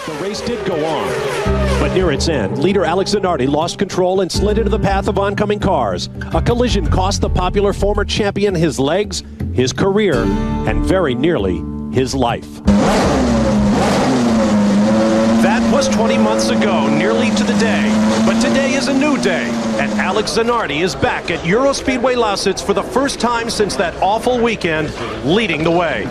The race did go on, but near its end, leader Alex Zanardi lost control and slid into the path of oncoming cars. A collision cost the popular former champion his legs, his career, and very nearly his life. That was 20 months ago, nearly to the day. But today is a new day, and Alex Zanardi is back at Eurospeedway Lauzits for the first time since that awful weekend, leading the way.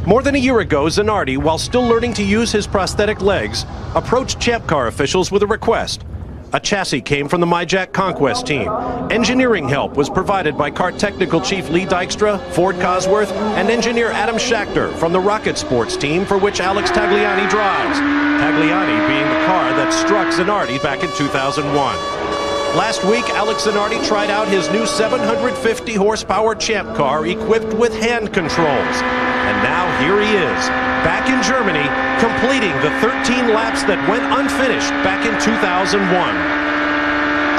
More than a year ago, Zanardi, while still learning to use his prosthetic legs, approached Champ Car officials with a request. A chassis came from the MyJack Conquest team. Engineering help was provided by Car Technical Chief Lee Dykstra, Ford Cosworth, and engineer Adam Schachter from the Rocket Sports team for which Alex Tagliani drives. Tagliani being the car that struck Zanardi back in 2001. Last week, Alex Zanardi tried out his new 750 horsepower Champ Car equipped with hand controls. And now here he is, back in Germany, completing the 13 laps that went unfinished back in 2001.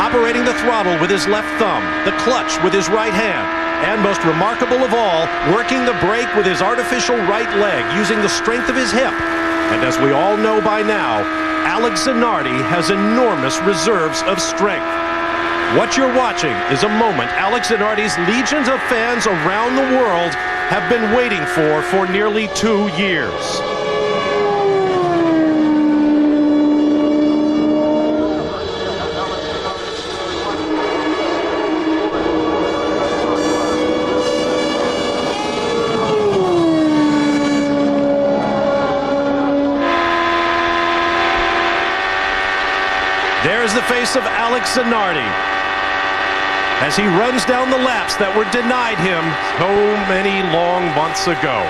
Operating the throttle with his left thumb, the clutch with his right hand, and most remarkable of all, working the brake with his artificial right leg using the strength of his hip. And as we all know by now, Alex Zanardi has enormous reserves of strength. What you're watching is a moment Alex Zanardi's legions of fans around the world have been waiting for nearly 2 years. There's the face of Alex Zanardi as he runs down the laps that were denied him so many long months ago.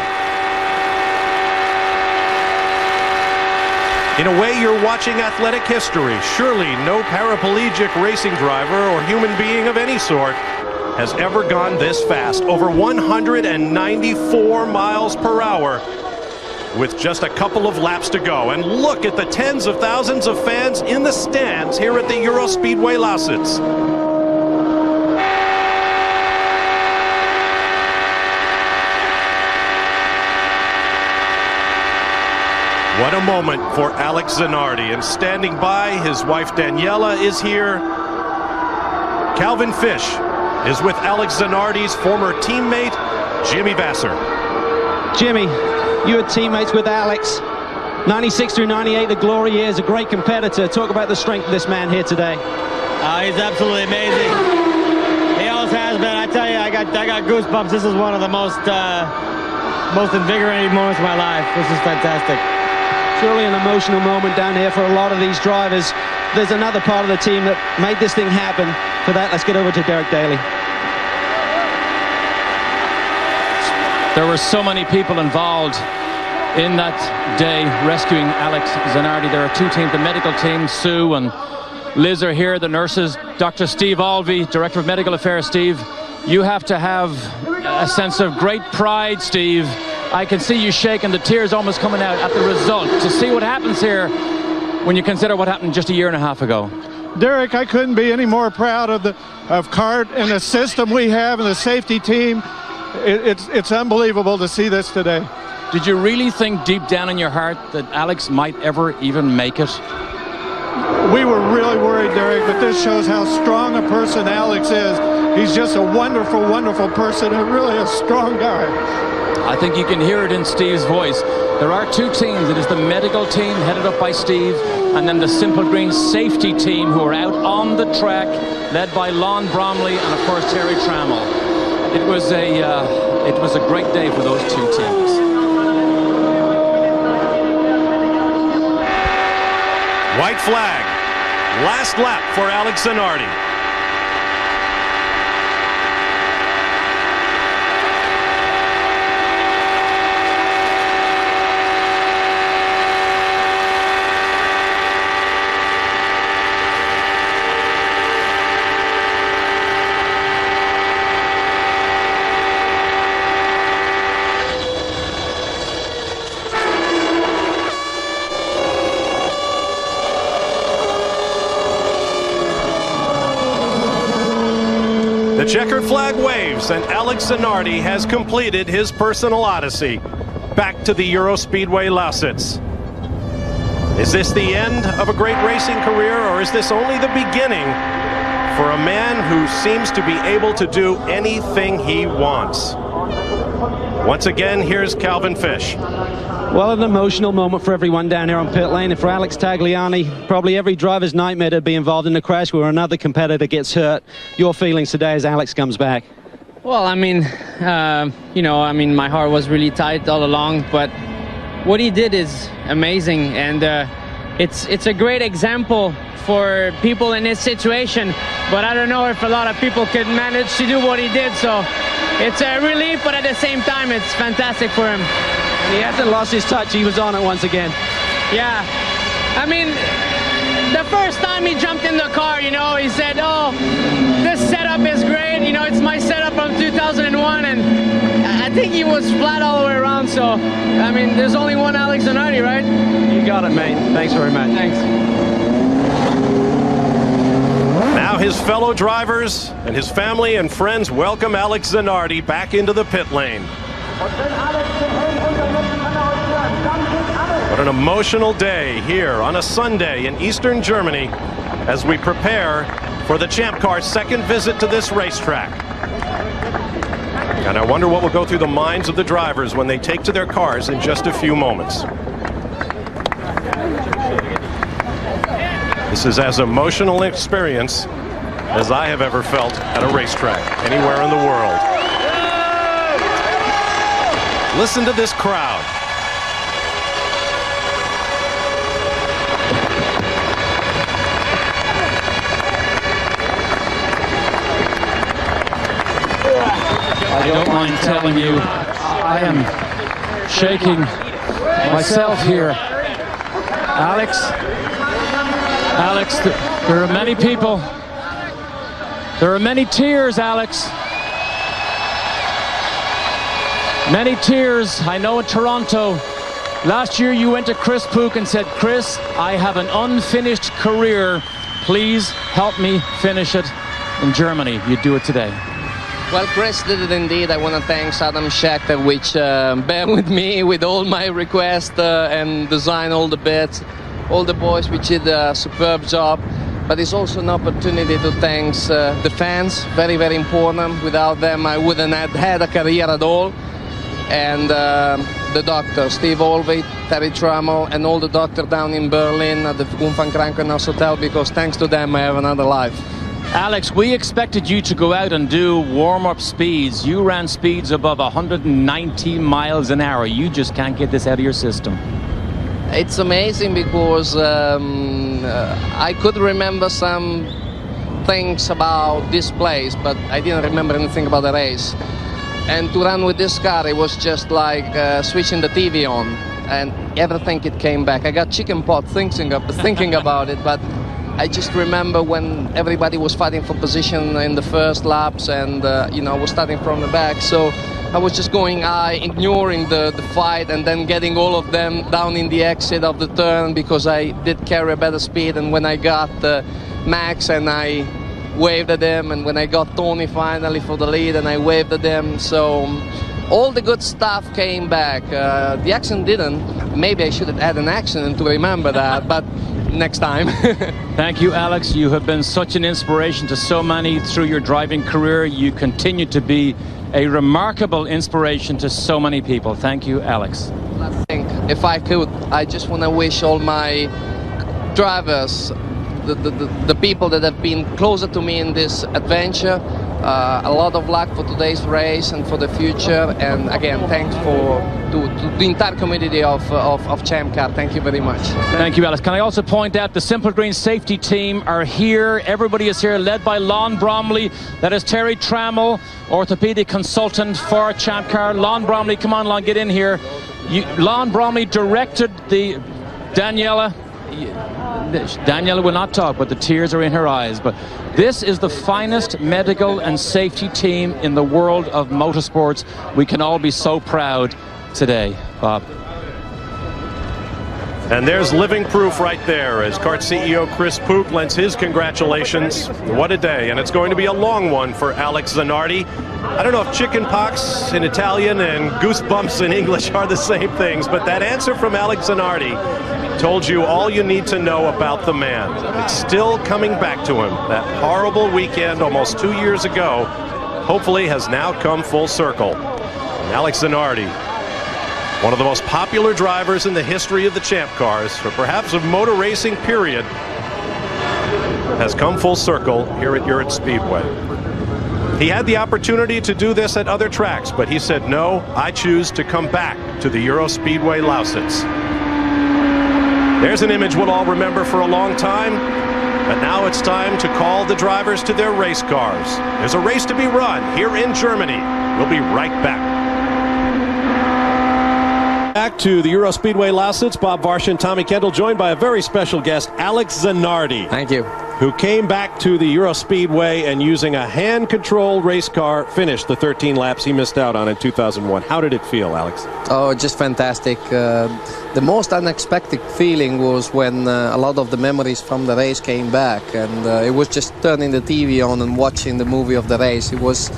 In a way, you're watching athletic history. Surely no paraplegic racing driver or human being of any sort has ever gone this fast. Over 194 miles per hour with just a couple of laps to go. And look at the tens of thousands of fans in the stands here at the Eurospeedway Lauzits. What a moment for Alex Zanardi, and standing by, his wife Daniela is here. Calvin Fish is with Alex Zanardi's former teammate, Jimmy Vasser. Jimmy, you were teammates with Alex. 96 through 98, the glory years, a great competitor. Talk about the strength of this man here today. He's absolutely amazing. He always has been. I tell you, I got goosebumps. This is one of the most invigorating moments of my life. This is fantastic. Surely an emotional moment down here for a lot of these drivers. There's another part of the team that made this thing happen. For that, let's get over to Derek Daly. There were so many people involved in that day rescuing Alex Zanardi. There are two teams, the medical team, Sue and Liz are here, the nurses. Dr. Steve Alvey, Director of Medical Affairs. Steve, you have to have a sense of great pride, Steve. I can see you shaking, the tears almost coming out at the result. To see what happens here when you consider what happened just a year and a half ago. Derek, I couldn't be any more proud of CART and the system we have and the safety team. It's unbelievable to see this today. Did you really think deep down in your heart that Alex might ever even make it? We were really worried, Derek, but this shows how strong a person Alex is. He's just a wonderful, wonderful person and really a strong guy. I think you can hear it in Steve's voice. There are two teams. It is the medical team headed up by Steve, and then the Simple Green safety team who are out on the track, led by Lon Bromley and of course Terry Trammell. It was a great day for those two teams. White flag. Last lap for Alex Zanardi. The checkered flag waves, and Alex Zanardi has completed his personal odyssey back to the Eurospeedway Lauzits. Is this the end of a great racing career, or is this only the beginning for a man who seems to be able to do anything he wants? Once again, here's Calvin Fish. Well, an emotional moment for everyone down here on pit lane, and for Alex Tagliani, probably every driver's nightmare to be involved in a crash where another competitor gets hurt. Your feelings today as Alex comes back? Well, I mean, my heart was really tight all along, but what he did is amazing, and it's a great example for people in his situation, but I don't know if a lot of people could manage to do what he did, so it's a relief, but at the same time, it's fantastic for him. He hasn't lost his touch. He was on it once again. Yeah. I mean, the first time he jumped in the car, he said, oh, this setup is great. It's my setup from 2001. And I think he was flat all the way around. So, I mean, there's only one Alex Zanardi, right? You got it, mate. Thanks very much. Thanks. Now his fellow drivers and his family and friends welcome Alex Zanardi back into the pit lane. What an emotional day here on a Sunday in Eastern Germany as we prepare for the Champ Car's second visit to this racetrack. And I wonder what will go through the minds of the drivers when they take to their cars in just a few moments. This is as emotional an experience as I have ever felt at a racetrack anywhere in the world. Listen to this crowd. I don't mind telling you, I am shaking myself here. Alex, there are many people. There are many tears, Alex. Many tears. I know in Toronto, last year you went to Chris Pook and said, Chris, I have an unfinished career. Please help me finish it in Germany. You do it today. Well, Chris did it indeed. I want to thank Adam Schechter, which bear with me with all my requests and design all the bits. All the boys, which did a superb job. But it's also an opportunity to thank the fans, very, very important. Without them, I wouldn't have had a career at all. And the doctor, Steve Olveit, Terry Trammell, and all the doctors down in Berlin at the Van Krankenhaus Hotel, because thanks to them, I have another life. Alex, we expected you to go out and do warm-up speeds. You ran speeds above 190 miles an hour. You just can't get this out of your system. It's amazing because I could remember some things about this place, but I didn't remember anything about the race. And to run with this car, it was just like switching the TV on, and everything it came back. I got chicken pot thinking about it, but I just remember when everybody was fighting for position in the first laps, and was starting from the back. So I was just going high, ignoring the fight, and then getting all of them down in the exit of the turn because I did carry a better speed. And when I got Max and I waved at him, and when I got Tony finally for the lead and I waved at him, so all the good stuff came back. The accident didn't. Maybe I should have had an accident to remember that, but next time. Thank you, Alex. You have been such an inspiration to so many through your driving career. You continue to be a remarkable inspiration to so many people. Thank you, Alex. I think if I could, I just want to wish all my drivers, the people that have been closer to me in this adventure, a lot of luck for today's race and for the future. And again, thanks to the entire community of Champ Car. Thank you very much. Thank you, Alex. Can I also point out the Simple Green safety team are here. Everybody is here, led by Lon Bromley. That is Terry Trammell, orthopedic consultant for Champ Car. Lon Bromley, come on, Lon, get in here. Lon Bromley directed the Daniela will not talk, but the tears are in her eyes. But this is the finest medical and safety team in the world of motorsports. We can all be so proud today, Bob. And there's living proof right there as kart CEO Chris Pook lends his congratulations. What a day, and it's going to be a long one for Alex Zanardi. I don't know if chicken pox in Italian and goosebumps in English are the same things, but that answer from Alex Zanardi told you all you need to know about the man. It's still coming back to him. That horrible weekend almost 2 years ago hopefully has now come full circle. And Alex Zanardi, one of the most popular drivers in the history of the Champ Cars, or perhaps of motor racing period, has come full circle here at Europe Speedway. He had the opportunity to do this at other tracks, but he said, no, I choose to come back to the Euro Speedway Lauzits. There's an image we'll all remember for a long time, but now it's time to call the drivers to their race cars. There's a race to be run here in Germany. We'll be right back. Back to the Euro Speedway Lauzits. Bob Varsha and Tommy Kendall, joined by a very special guest, Alex Zanardi. Thank you. Who came back to the Euro Speedway and using a hand-controlled race car finished the 13 laps he missed out on in 2001. How did it feel, Alex? Oh, just fantastic. The most unexpected feeling was when a lot of the memories from the race came back, and it was just turning the TV on and watching the movie of the race. It was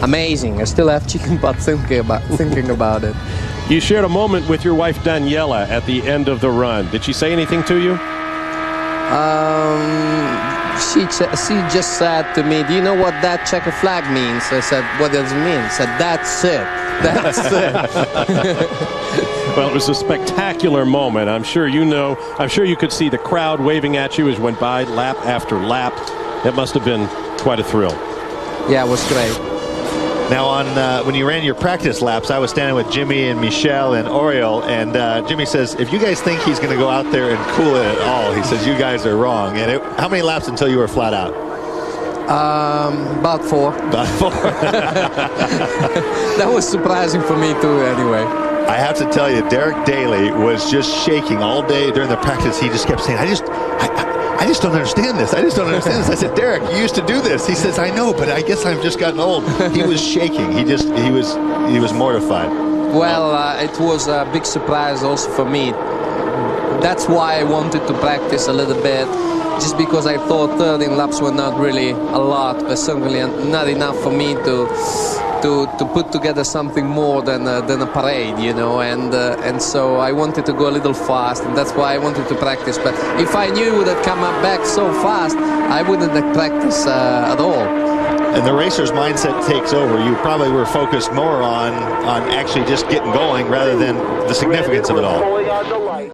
amazing. I still have chicken butt thinking about it. You shared a moment with your wife Daniela at the end of the run. Did she say anything to you? She just said to me, do you know what that checker flag means? I said, what does it mean? She said, that's it. That's it. Well, it was a spectacular moment. I'm sure you know. I'm sure you could see the crowd waving at you as you went by lap after lap. It must have been quite a thrill. Yeah, it was great. Now, when you ran your practice laps, I was standing with Jimmy and Michelle and Oriol, and Jimmy says, if you guys think he's going to go out there and cool it at all, he says, you guys are wrong. And how many laps until you were flat out? About 4. About 4. That was surprising for me too, anyway. I have to tell you, Derek Daly was just shaking all day during the practice. He just kept saying, I just don't understand this. I just don't understand this. I said, Derek, you used to do this. He says, I know, but I guess I've just gotten old. He was shaking. He was mortified. Well, it was a big surprise also for me. That's why I wanted to practice a little bit, just because I thought 13 laps were not really a lot, but certainly not enough for me to put together something more than a parade, you know, and so I wanted to go a little fast, and that's why I wanted to practice. But if I knew it would have come back so fast, I wouldn't have practiced at all. And the racer's mindset takes over. You probably were focused more on actually just getting going rather than the significance of it all.